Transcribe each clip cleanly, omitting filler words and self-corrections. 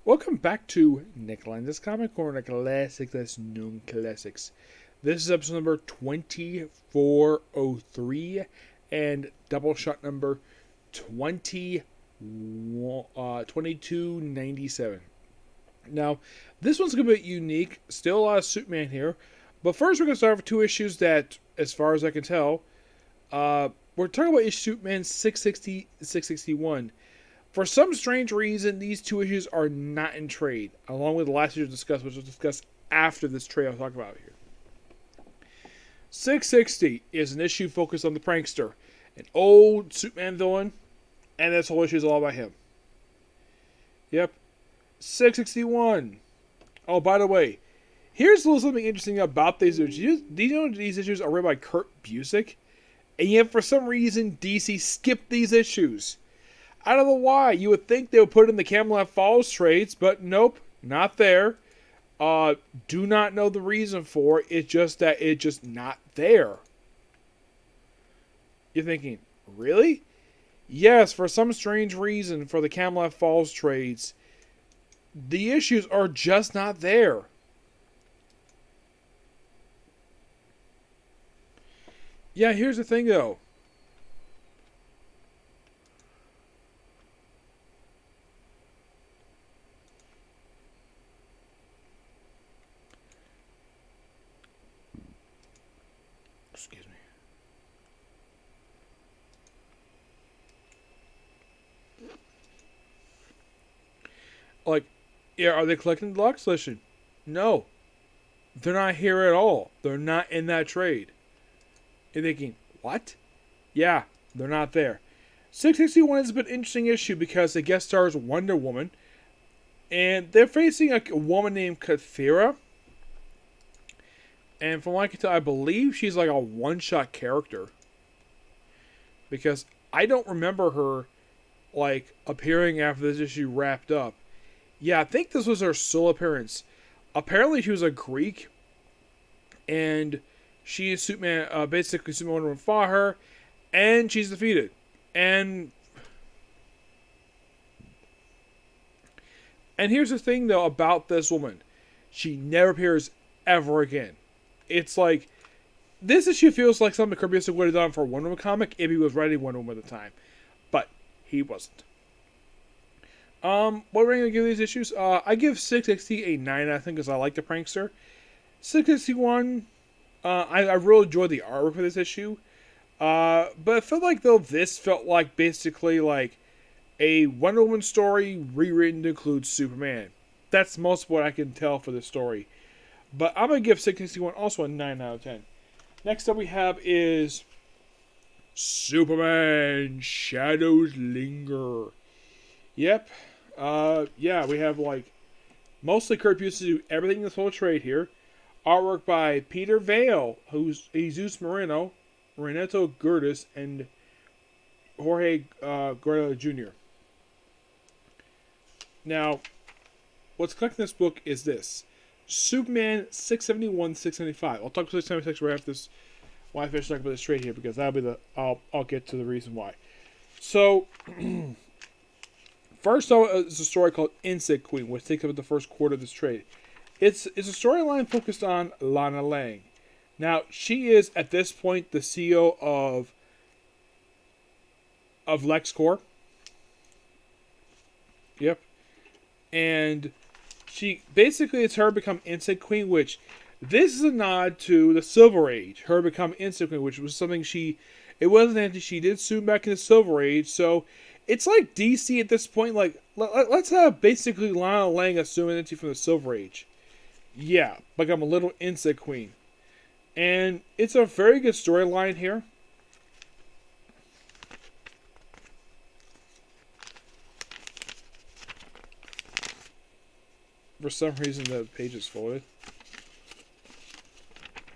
Welcome back to Lenz's Comic Corner, Classics that's known classics. This is episode number 2403 and Doubleshot number 2297. Now, this one's going to be unique. Still a lot of Superman here. But first, we're going to start with two issues that, as far as I can tell, we're talking about issue Superman 660 661. For some strange reason, these two issues are not in trade, along with the last issue discussed, which we'll discuss after this trade I'll talk about here. 660 is an issue focused on the prankster, an old Superman villain, and this whole issue is all about him. Yep. 661. Oh, by the way, here's a little something interesting about these issues. Do you know these issues are written by Kurt Busiek? And yet, for some reason, DC skipped these issues. I don't know why. You would think they would put in the Camelot Falls trades, but nope, not there. Do not know the reason for it. It's just that it's just not there. You're thinking, really? Yes, for some strange reason for the Camelot Falls trades, the issues are just not there. Yeah, here's the thing though. Excuse me. Like, yeah, are they collecting the deluxe edition? No. They're not here at all. They're not in that trade. You're thinking, what? Yeah, they're not there. 661 is a bit interesting issue because it guest stars Wonder Woman. And they're facing a woman named Kathira. And from what I can tell, I believe she's like a one-shot character. Because I don't remember her like appearing after this issue wrapped up. Yeah, I think this was her sole appearance. Apparently she was a Greek. And she is Superman, basically Superman Wonder Woman fought her. And she's defeated. And here's the thing though about this woman. She never appears ever again. It's like, this issue feels like something Kirby would have done for a Wonder Woman comic if he was writing Wonder Woman at the time. But he wasn't. What are we going to give these issues? I give 660 a 9, I think, because I like the prankster. 661, I really enjoyed the artwork for this issue. But I felt like, though, this felt like basically like a Wonder Woman story rewritten to include Superman. That's most of what I can tell for this story. But I'm going to give 661 also a 9 out of 10. Next up we have is Superman Shadows Linger. Yep. Yeah, we have like mostly Kurt Busiek to do everything in this whole trade here. Artwork by Peter Vale, who's Jesus Moreno, Renato Gertis, and Jorge Guerrero Jr. Now, what's collecting this book is this. Superman 671, 675. I'll talk about 676 right after this. Why I finish talking about this trade here, because that'll be the. I'll get to the reason why. So, first off, is a story called Insect Queen, which takes up the first quarter of this trade. It's a storyline focused on Lana Lang. Now, she is at this point the CEO of LexCorp. Yep, and she basically, it's her become Insect Queen, which this is a nod to the Silver Age. Her become Insect Queen, which was something it wasn't anything she did soon back in the Silver Age. So it's like DC at this point, like let's have basically Lana Lang assume an entity from the Silver Age. Yeah, become a little Insect Queen, and it's a very good storyline here. For some reason, the page is folded.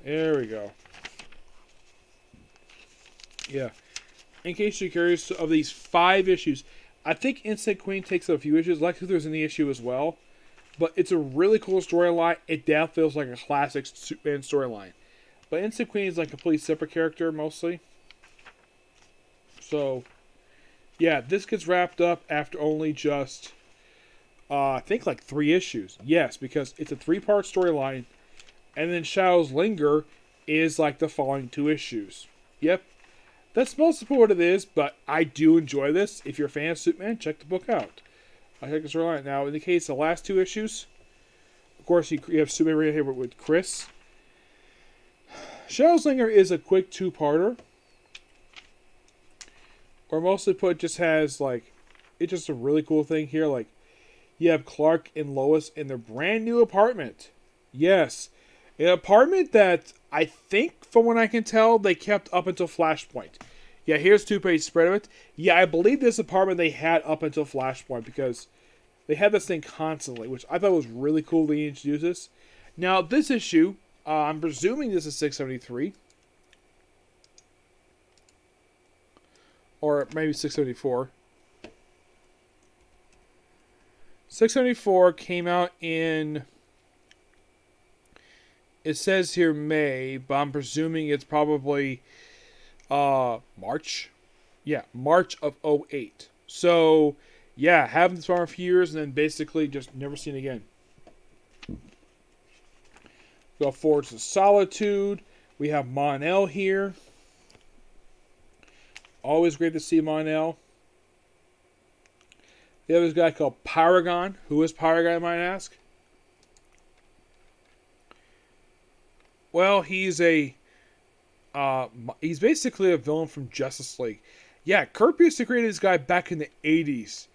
There we go. Yeah. In case you're curious, of these 5 issues, I think Insect Queen takes a few issues. Lex Luthor's in the issue as well. But it's a really cool storyline. It definitely feels like a classic Superman storyline. But Insect Queen is like a completely separate character, mostly. So, yeah, this gets wrapped up after only just I think like 3 issues. Yes, because it's a 3-part storyline, and then Shadow's Linger is like the following 2 issues. Yep, that's mostly what it is, but I do enjoy this. If you're a fan of Superman, check the book out. I check the storyline. Now, in the case of the last 2 issues, of course, you have Superman right here with Chris. Shadow's Linger is a quick 2-parter, or mostly put, just has like, it's just a really cool thing here. Like, you have Clark and Lois in their brand new apartment. Yes, an apartment that I think, from what I can tell, they kept up until Flashpoint. Yeah, here's 2-page spread of it. Yeah, I believe this apartment they had up until Flashpoint because they had this thing constantly, which I thought was really cool they introduced this. Now, this issue, I'm presuming this is 673. Or maybe 674. 674 came out in, it says here May, but I'm presuming it's probably March. Yeah, March of 08. So, yeah, having this for a few years and then basically just never seen again. Go forward to Solitude. We have Mon-El here. Always great to see Mon-El. The other guy called Paragon. Who is Paragon, I might ask? Well, he's basically a villain from Justice League. Yeah, Kirby used to create this guy back in the 80s.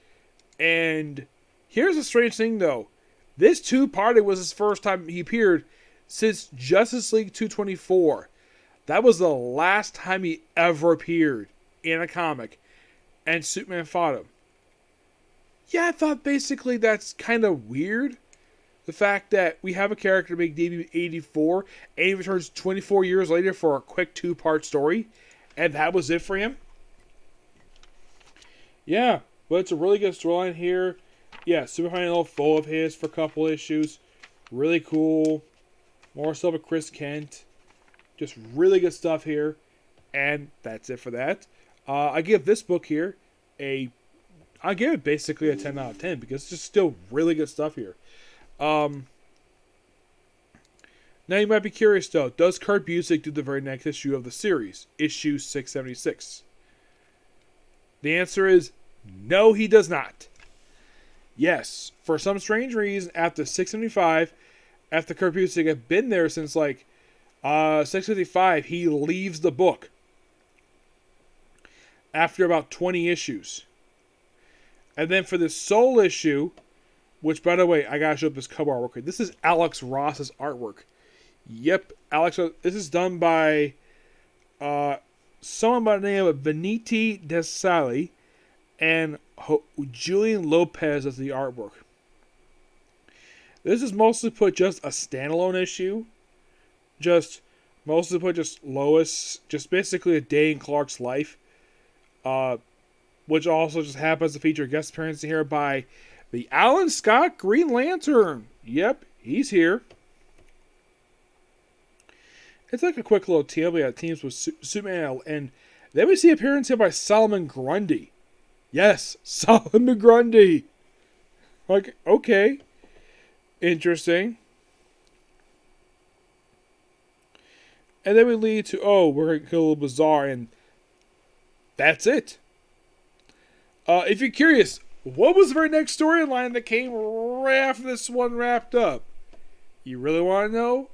And here's the strange thing, though. This 2-parter was his first time he appeared since Justice League 224. That was the last time he ever appeared in a comic. And Superman fought him. Yeah, I thought basically that's kind of weird. The fact that we have a character make debut in 84 and he returns 24 years later for a quick 2-part story. And that was it for him. Yeah, but it's a really good storyline here. Yeah, Superman full of his for a couple issues. Really cool. More stuff with Chris Kent. Just really good stuff here. And that's it for that. I give this book here I give it basically a 10 out of 10 because it's just still really good stuff here. Now you might be curious though, does Kurt Busiek do the very next issue of the series? Issue 676. The answer is no, he does not. Yes, for some strange reason, after 675, after Kurt Busiek had been there since like 655, he leaves the book after about 20 issues. And then for this sole issue, which by the way, I gotta show up this cover artwork. This is Alex Ross's artwork. Yep, Alex. This is done by someone by the name of Veniti Desali and Julian Lopez as the artwork. This is mostly put just a standalone issue. Just mostly put just Lois, just basically a day in Clark's life. Which also just happens to feature a guest appearance here by the Alan Scott Green Lantern. Yep, he's here. It's like a quick little team. We have teams with Superman, and then we see appearance here by Solomon Grundy. Yes, Solomon Grundy. Like, okay. Interesting. And then we lead to, we're going to kill a little bizarre, and that's it. If you're curious, what was the very next storyline that came right after this one wrapped up? You really want to know?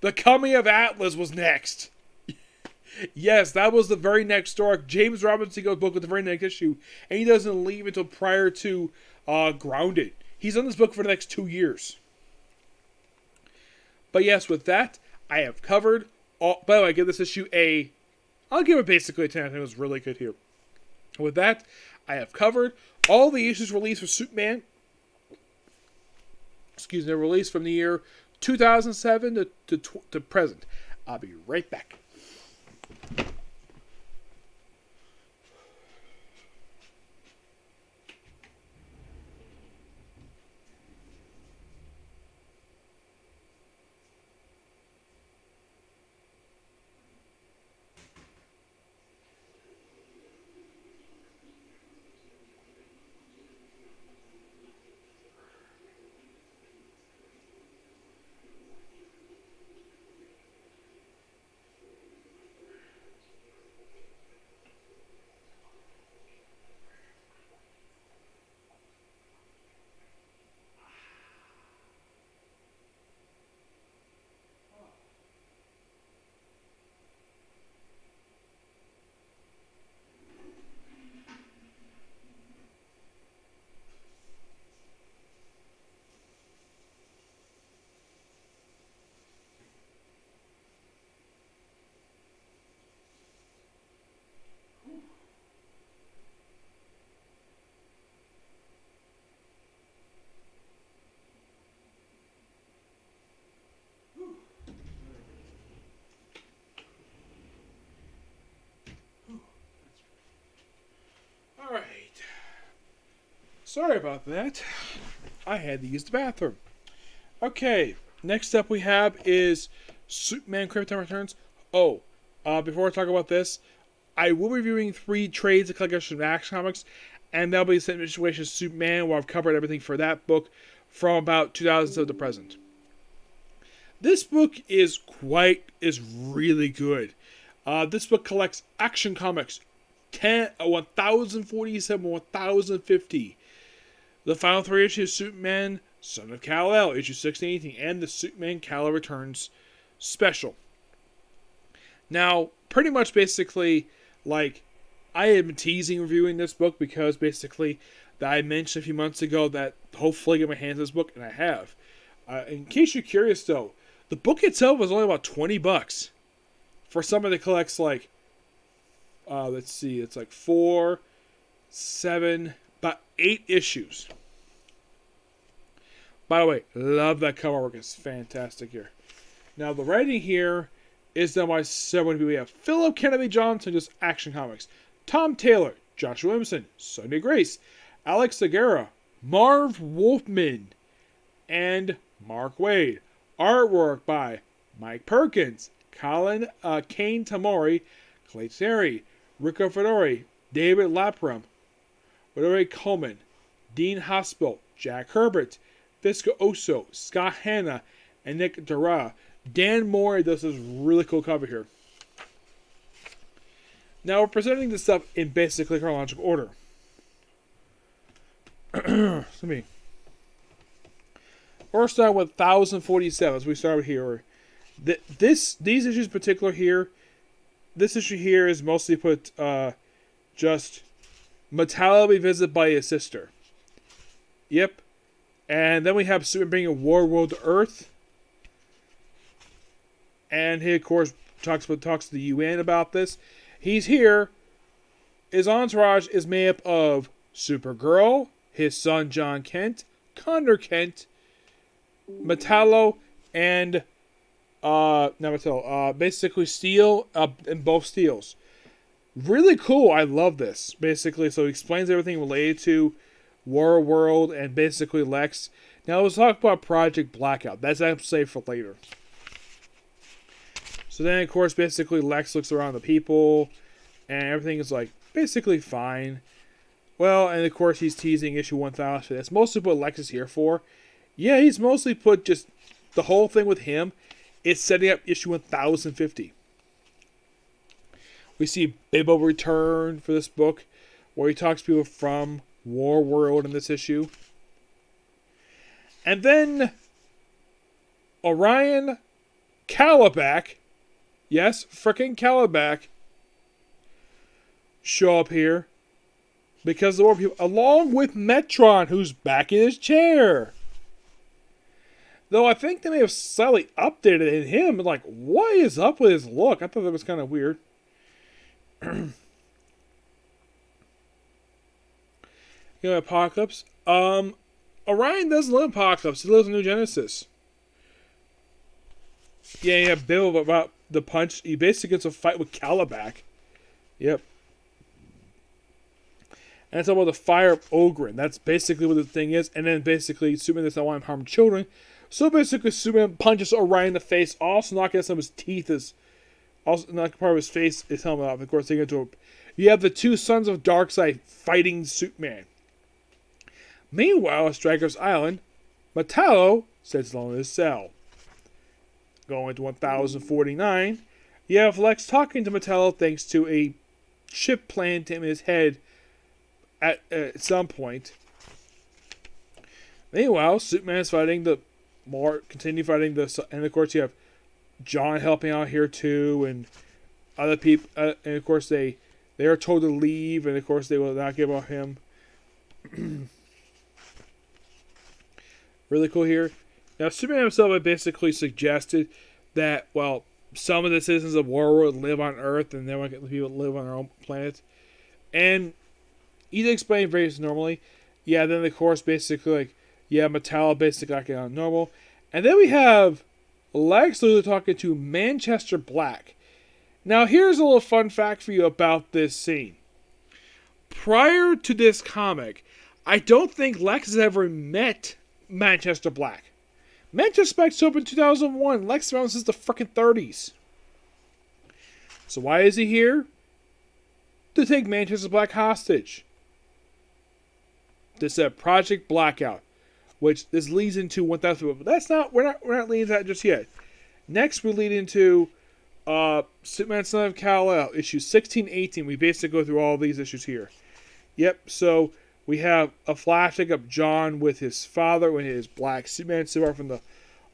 The Coming of Atlas was next. Yes, that was the very next story. James Robinson goes book with the very next issue, and he doesn't leave until prior to Grounded. He's on this book for the next 2 years. But yes, with that, I have covered all. By the way, I give this issue I'll give it basically a 10. I think it was really good here. With that, I have covered all the issues released for Superman. They're released from the year 2007 to present. I'll be right back. Sorry about that. I had to use the bathroom. Okay, next up we have is Superman Krypton Returns. Before I talk about this, I will be reviewing 3 trades of collections from Action Comics, and that'll be the same situation as Superman, where I've covered everything for that book from about 2000 to the present. This book is really good. This book collects Action Comics 1047, 1050. The final 3 issues: Superman, Son of Kal-El, issue 1618, and the Superman Kal-El Returns special. Now, pretty much basically, like, I had been teasing reviewing this book because basically that I mentioned a few months ago that hopefully I get my hands on this book, and I have. In case you're curious though, the book itself was only about $20 for someone that collects like, let's see, it's like 4, 7, about 8 issues. By the way, love that cover work. It's fantastic here. Now, the writing here is done by several people. We have Philip Kennedy Johnson, just Action Comics. Tom Taylor, Joshua Williamson, Sonia Grace, Alex Segura, Marv Wolfman, and Mark Waid. Artwork by Mike Perkins, Kane Tamori, Clay Terry, Rico Fedori, David Lapram, Roderick Coleman, Dean Hospital, Jack Herbert, Visca Oso, Scott Hanna, and Nick Dara. Dan Moore does this really cool cover here. Now we're presenting this stuff in basically chronological order. We're starting with 1047, as we started here. These issues in particular here, this issue here is mostly put just Metallo be visited by his sister. Yep. And then we have Superman bringing a war world to Earth. And he, of course, talks to the UN about this. He's here. His entourage is made up of Supergirl, his son John Kent, Connor Kent, Metallo, and basically Steel, and both Steels. Really cool. I love this. Basically, so he explains everything related to War World and basically Lex. Now let's talk about Project Blackout. That's I have to say for later. So then, of course, basically Lex looks around the people, and everything is like basically fine. Well, and of course he's teasing issue 1000. That's mostly what Lex is here for. Yeah, he's mostly put just the whole thing with him. It's setting up issue 1050. We see Bibbo return for this book, where he talks to people from War World in this issue. And then Orion Calabac, yes, frickin' Calabac, show up here because the war people, along with Metron, who's back in his chair. Though I think they may have slightly updated him. Like, what is up with his look? I thought that was kind of weird. Apocalypse. Orion doesn't live in Apocalypse. He lives in New Genesis. Yeah, Bill about the punch. He basically gets a fight with Calabac. Yep. And it's about the fire of Ogren. That's basically what the thing is. And then basically Superman does not want to harm children. So basically Superman punches Orion in the face, also knocking out some of his teeth. Also knocking part of his face, his helmet off. Of course, they get to you have the two sons of Darkseid fighting Superman. Meanwhile, at Stryker's Island, Metallo sits alone in his cell. Going to 1049, you have Lex talking to Metallo thanks to a chip planted in his head at some point. Meanwhile, Superman is continue fighting the, and of course you have John helping out here too, and other people, and of course they are told to leave, and of course they will not give up him. Really cool here. Now, Superman himself had basically suggested that, well, some of the citizens of Warworld live on Earth, and they want to get the people to live on their own planet. And he did explain very normally. Yeah, then of course, basically, Metallo basically acting on normal. And then we have Lex Luthor talking to Manchester Black. Now, here's a little fun fact for you about this scene. Prior to this comic, I don't think Lex has ever met Manchester Black. Manchester Black showed up in 2001. Lex has been around since the freaking 30s. So why is he here? To take Manchester Black hostage. To set Project Blackout, which this leads into 1000. But that's not. We're not leading to that just yet. Next, we lead into Superman Son of Kal-El, issue 1618. We basically go through all these issues here. Yep. So we have a flashback of John with his father when his Black Superman so far from the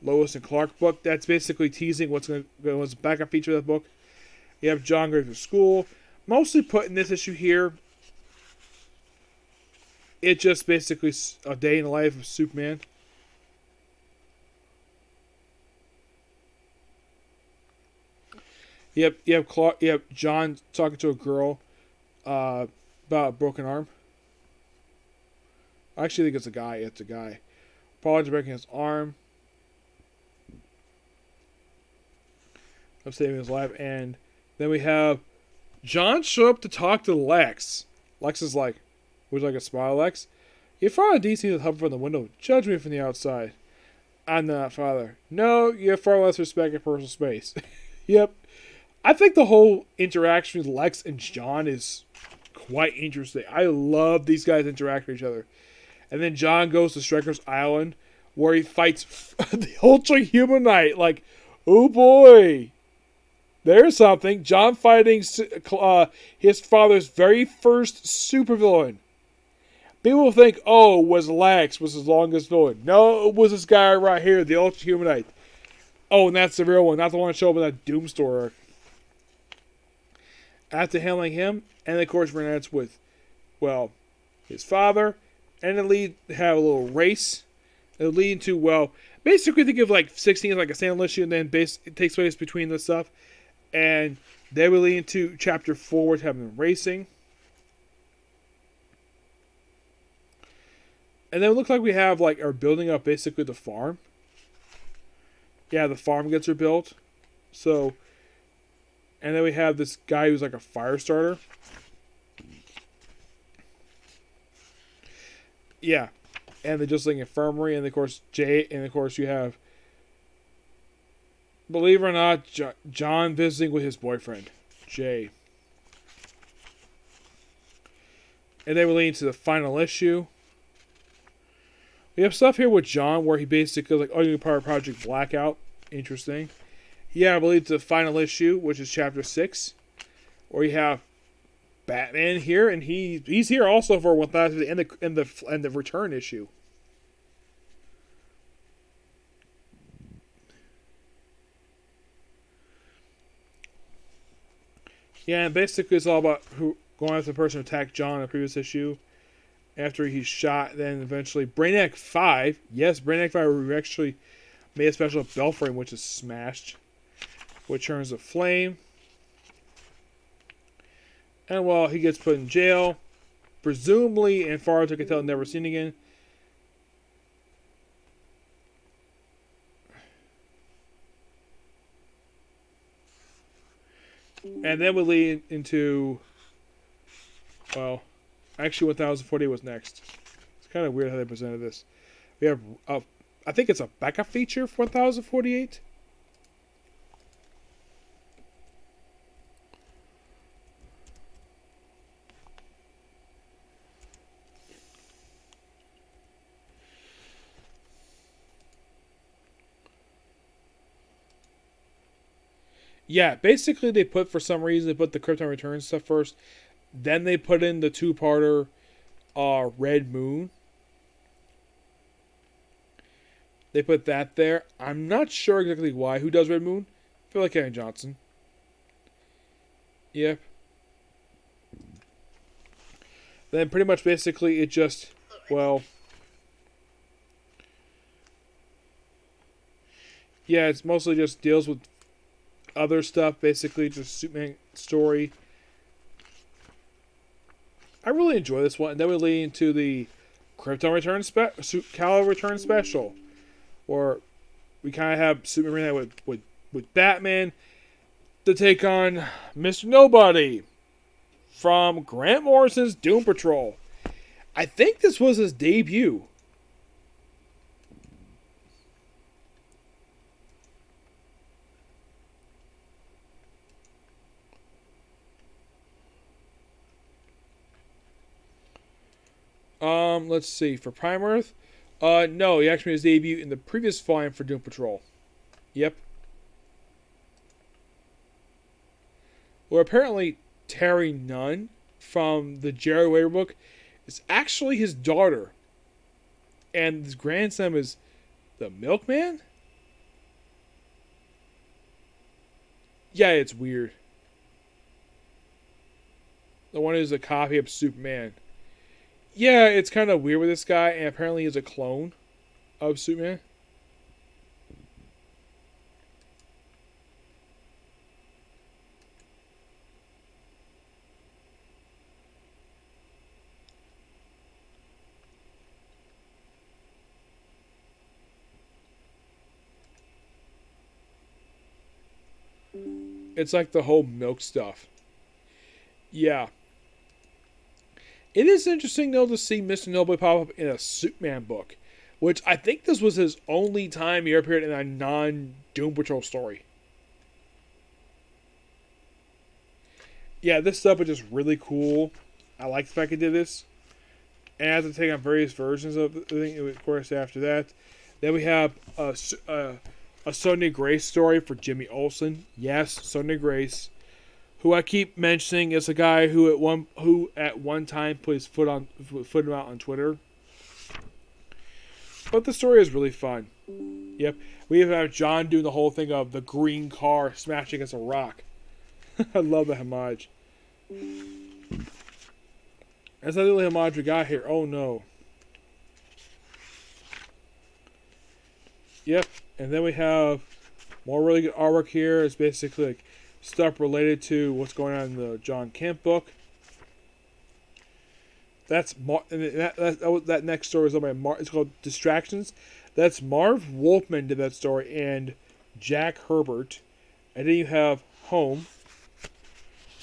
Lois and Clark book. That's basically teasing what's going to go as a backup feature of that book. You have John going to school. Mostly put in this issue here. It's just basically a day in the life of Superman. You have John talking to a girl about a broken arm. I actually think it's a guy. It's a guy. Apologizing for breaking his arm. Of saving his life. And then we have John show up to talk to Lex. Lex is like, would you like a smile, Lex? Your father DC to hover from the window. Judge me from the outside. I'm not father. No, you have far less respect for personal space. Yep. I think the whole interaction with Lex and John is quite interesting. I love these guys interacting with each other. And then John goes to Stryker's Island where he fights the Ultra Human Knight. Like, oh boy. There's something. John fighting his father's very first supervillain. People think, oh, was Lex was his longest villain. No, it was this guy right here, the Ultra Human Knight. Oh, and that's the real one, not the one that showed up in that Doom Store. After handling him, and of course, reunites with, well, his father, and it have a little race. It'll lead into, well, basically think of like 16 as like a standalone issue, and then it takes place between the stuff. And they will lead into chapter 4, which have them racing. And then it looks like we have are building up basically the farm. Yeah, the farm gets rebuilt. So, and then we have this guy who's like a fire starter. Yeah, and the Just Like Infirmary, and of course you have, believe it or not, John visiting with his boyfriend, Jay. And then we lead into the final issue. We have stuff here with John where he basically is like, oh, you're part of Project Blackout. Interesting. Yeah, I believe it's the final issue, which is chapter 6, where you have Batman here, and he's here also for 1000 and the return issue. Yeah, and basically it's all about going after the person who attacked John in the previous issue. After he's shot, then eventually Brainiac 5. Yes, Brainiac 5, we actually made a special bell frame, which is smashed, which turns to flame. And well, he gets put in jail, presumably, and far as I can tell, never seen again. And then we lead into, well, actually 1048 was next. It's kind of weird how they presented this. We have, I think it's a backup feature for 1048. Yeah, basically for some reason, they put the Krypton Returns stuff first. Then they put in the two-parter Red Moon. They put that there. I'm not sure exactly why. Who does Red Moon? I feel like Kevin Johnson. Yep. Then pretty much basically it just, well, yeah, it's mostly just deals with other stuff, basically just Superman story. I really enjoy this one. And then we lead into the Krypton Return Kal-El Return Special, where we kind of have Superman with Batman to take on Mr. Nobody from Grant Morrison's Doom Patrol. I think this was his debut. Let's see. For Prime Earth, no, he actually made his debut in the previous volume for Doom Patrol. Yep. Well, apparently Terry Nunn from the Jerry Waver book is actually his daughter, and his grandson is the Milkman. Yeah, it's weird. The one who's a copy of Superman. Yeah, it's kind of weird with this guy, and apparently he's a clone of Superman. It's like the whole milk stuff. Yeah. It is interesting, though, to see Mr. Noble pop up in a Superman book, which I think this was his only time he appeared in a non-Doom Patrol story. Yeah, this stuff is just really cool. I like the fact he did this. And I have to take on various versions of the thing, of course, after that. Then we have a Sonya Grace story for Jimmy Olsen. Yes, Sonya Grace, who I keep mentioning is a guy who at one time put his foot out on Twitter. But the story is really fun. Yep, we have John doing the whole thing of the green car smashing against a rock. I love the homage. That's not the only homage we got here. Oh no. Yep, and then we have more really good artwork here. It's basically like stuff related to what's going on in the John Kemp book. That next story is done by it's called Distractions. That's Marv Wolfman did that story and Jack Herbert. And then you have Home,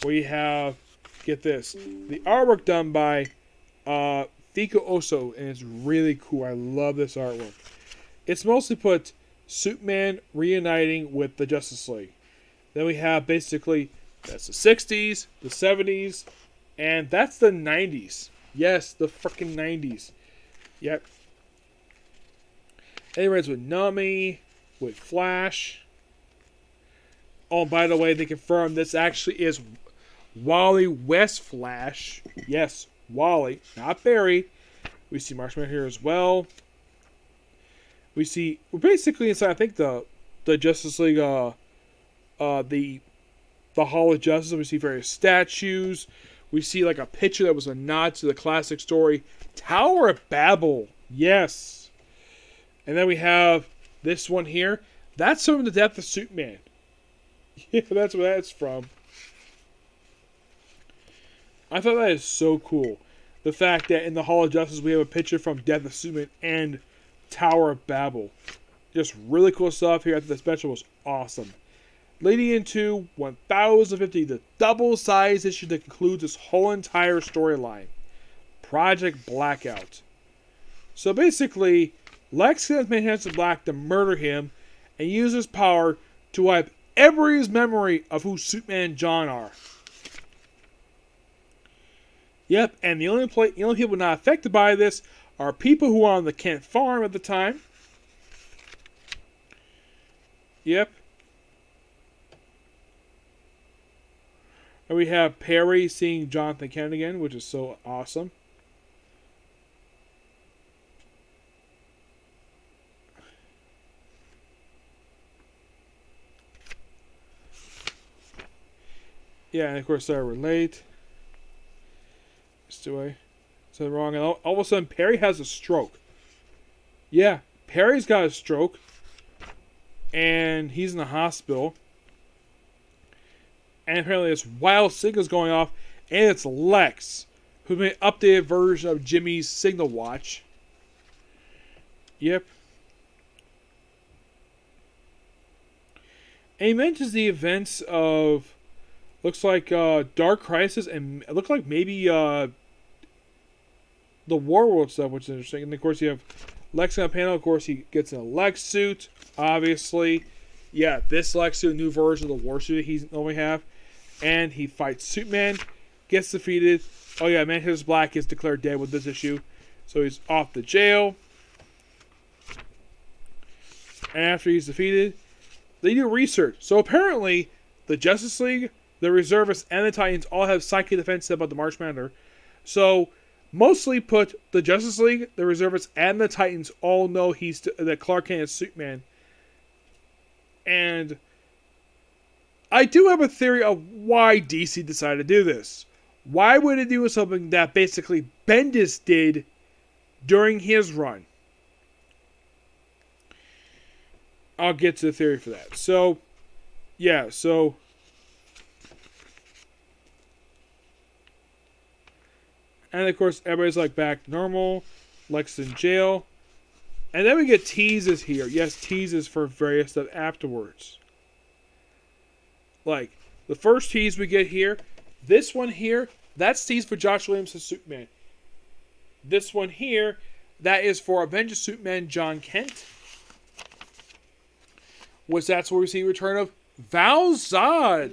where you have, get this, the artwork done by Fiko Oso, and it's really cool. I love this artwork. It's mostly put Superman reuniting with the Justice League. Then we have basically, that's the 60s, the 70s, and that's the 90s. Yes, the freaking 90s. Yep. Anyways, with Nami, with Flash. Oh, by the way, they confirmed this actually is Wally West Flash. Yes, Wally, not Barry. We see Marshmallow here as well. We're basically inside, I think, the Justice League, the Hall of Justice. We see various statues. We see like a picture that was a nod to the classic story, Tower of Babel. Yes. And then we have this one here. That's from The Death of Superman. Yeah, that's where that's from. I thought that is so cool. The fact that in the Hall of Justice we have a picture from Death of Superman and Tower of Babel. Just really cool stuff here. I think the special was awesome. Leading into 1050, the double-sized issue that concludes this whole entire storyline. Project Blackout. So basically, Lex sends Manhattan Black to murder him and use his power to wipe everybody's memory of who Superman and John are. Yep, and the only people not affected by this are people who were on the Kent farm at the time. Yep. And we have Perry seeing Jonathan Kent again, which is so awesome. Yeah, and of course I relate. Do I say wrong? And all of a sudden, Perry has a stroke. Yeah, Perry's got a stroke, and he's in the hospital. And apparently, this wild signal's going off, and it's Lex, who made an updated version of Jimmy's signal watch. Yep. And he mentions the events of, looks like Dark Crisis, and it looked like maybe the Warworld stuff, which is interesting. And of course, you have Lex on the panel. Of course, he gets in a Lex suit, obviously. Yeah, this Lex suit, a new version of the war suit he normally have. And he fights Superman, gets defeated. Oh yeah, Manhunter's Black is declared dead with this issue. So he's off to jail. And after he's defeated, they do research. So apparently, the Justice League, the Reservists, and the Titans all have psychic defenses about the Martian Manhunter. So, mostly put, the Justice League, the Reservists, and the Titans all know that Clark Kent is Superman. And I do have a theory of why DC decided to do this. Why would it do something that basically Bendis did during his run? I'll get to the theory for that. So, yeah, so... And of course, everybody's like back normal. Lex in jail. And then we get teases here. Yes, teases for various stuff afterwards. Like, the first tease we get here. This one here, that's tease for Josh Williams as Superman. This one here, that is for Avengers Superman John Kent. Which that's where we see the return of Val Zod.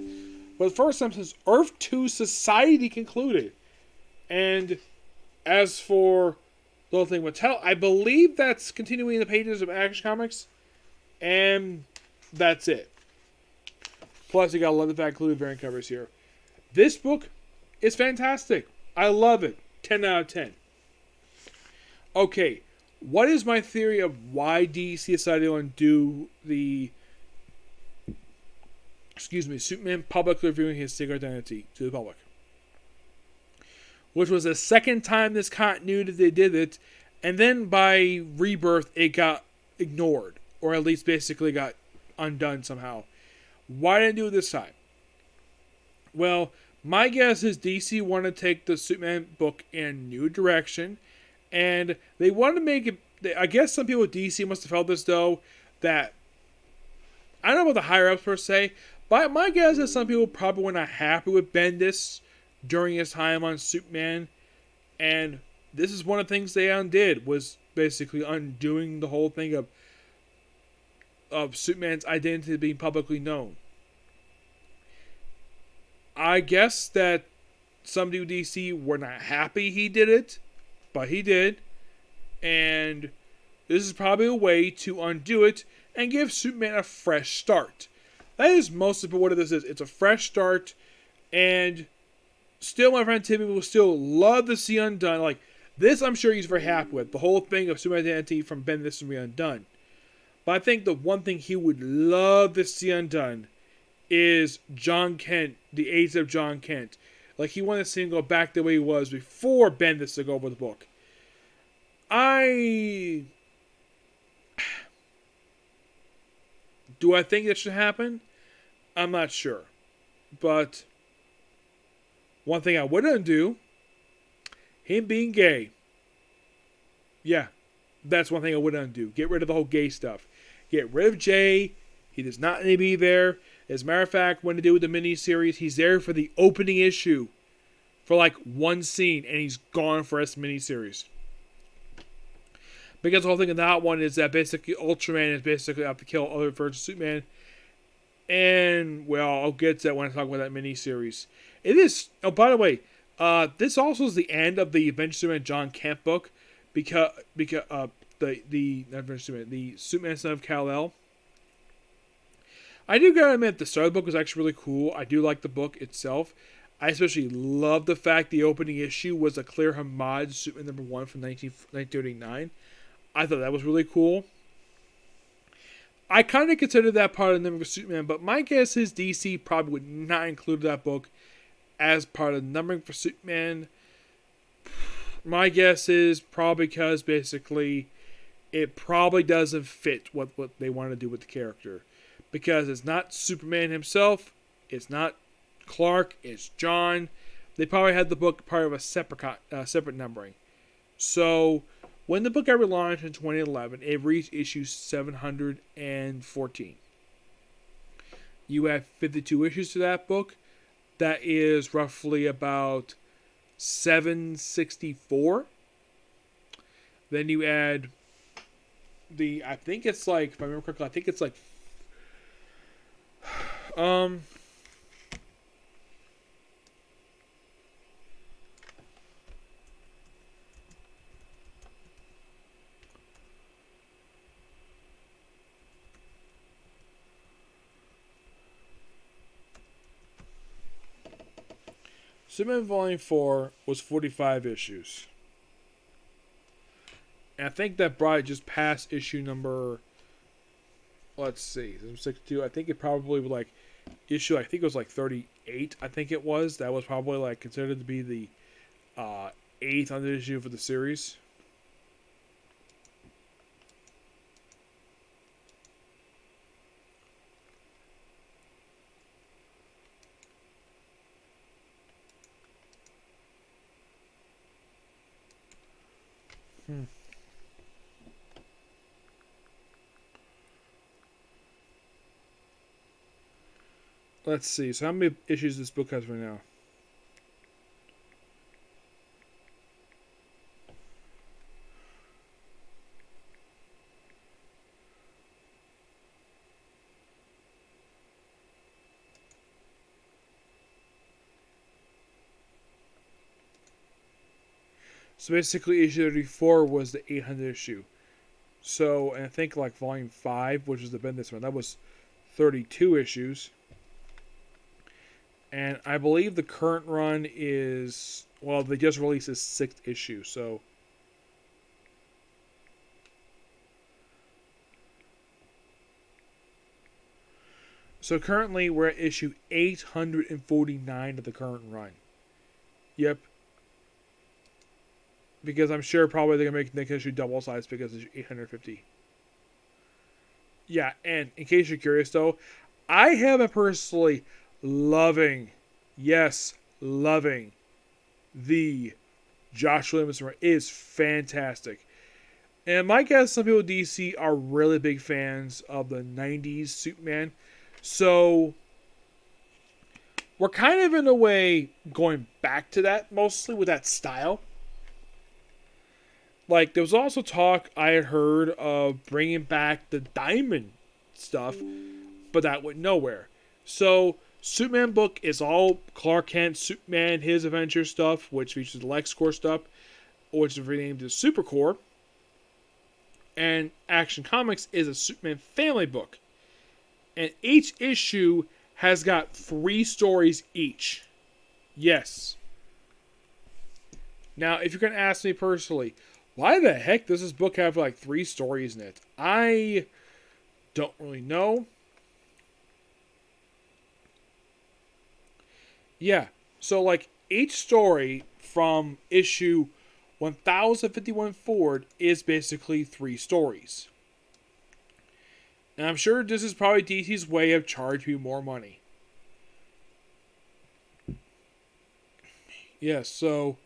For the first time since Earth 2 Society concluded. And as for the whole thing with Mattel, I believe that's continuing the pages of Action Comics. And that's it. Plus, you got a lot of that included variant covers here. This book is fantastic. I love it. 10 out of 10. Okay, what is my theory of why DC decided to undo the Superman publicly revealing his secret identity to the public? Which was the second time this continuity they did it, and then by Rebirth it got ignored, or at least basically got undone somehow. Why didn't they do it this time? Well, my guess is DC wanted to take the Superman book in a new direction, and they wanted to make it. I guess some people at DC must have felt this though, that I don't know about the higher ups per se, but my guess is some people probably were not happy with Bendis during his time on Superman, and this is one of the things they undid, was basically undoing the whole thing of Superman's identity being publicly known. I guess that some people in DC were not happy he did it, but he did, and this is probably a way to undo it and give Superman a fresh start. That is mostly what this is. It's a fresh start, and still, my friend Timmy will still love to see undone. Like, this I'm sure he's very happy with. The whole thing of Superman identity from Bendis to be undone. But I think the one thing he would love to see undone is John Kent, the age of John Kent. Like, he wanted to see him go back the way he was before Bendis took over the book. Do I think that should happen? I'm not sure. But one thing I would undo, him being gay. Yeah, that's one thing I would undo. Get rid of the whole gay stuff. Get rid of Jay. He does not need to be there. As a matter of fact, when they do with the miniseries, he's there for the opening issue. For like one scene, and he's gone for this miniseries. Because the whole thing of that one is that basically Ultraman is basically out to kill other versions of Superman. And, well, I'll get to that when I talk about that miniseries. It is, oh, by the way, this also is the end of the Adventure Superman John Kent book. Because the Superman Son of Kal-El. I do gotta admit, the start of the book was actually really cool. I do like the book itself. I especially love the fact the opening issue was a clear homage to Superman #1 from 1939. I thought that was really cool. I kind of considered that part of the numbering for Superman, but my guess is DC probably would not include that book as part of the numbering for Superman. My guess is probably because basically it probably doesn't fit what they want to do with the character. Because it's not Superman himself, it's not Clark, it's John. They probably had the book part of a separate numbering. So, when the book got relaunched in 2011, it reached issue 714. You have 52 issues to that book. That is roughly about 764. Then you add I think it's like, if I remember correctly, I think it's like, um, Superman Volume 4 was 45 issues. And I think that brought it just past issue number, let's see, 62. I think it probably was like issue, I think it was like 38, I think it was. That was probably like considered to be the 8th on the issue for the series. Let's see. So how many issues this book has right now? So basically, issue 34 was the 800 issue. So, and I think like volume 5, which is the been this one, that was 32 issues. And I believe the current run is, well, they just released this 6th issue, so. So currently we're at issue 849 of the current run. Yep. Because I'm sure probably they're going to make next issue double size because it's 850. Yeah, and in case you're curious though, I have been personally loving, yes, loving the Josh Williams run. It is fantastic. And my guess, some people at DC are really big fans of the 90s Superman. So we're kind of in a way going back to that mostly with that style. Like, there was also talk I had heard of bringing back the Diamond stuff, but that went nowhere. So, Superman book is all Clark Kent, Superman, his adventure stuff, which features the LexCorp stuff, which is renamed as Supercorp. And Action Comics is a Superman family book. And each issue has got 3 stories each. Yes. Now, if you're going to ask me personally, why the heck does this book have like 3 stories in it? I don't really know. Yeah, so like each story from issue 1051 forward is basically 3 stories. And I'm sure this is probably DC's way of charging you more money. Yeah, so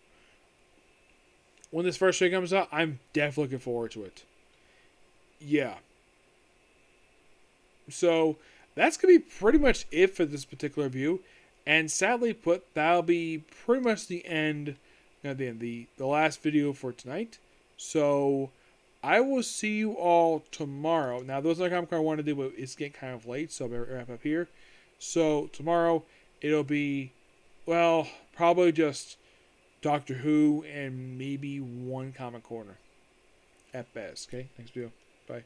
when this first show comes out, I'm definitely looking forward to it. Yeah. So that's going to be pretty much it for this particular review. And sadly put, that'll be pretty much the end, the last video for tonight. So I will see you all tomorrow. Now, those are the I want to do, but it's getting kind of late, so I'm going to wrap up here. So tomorrow, it'll be, well, probably just Doctor Who and maybe one Comic Corner at best. Okay, thanks, video. Bye.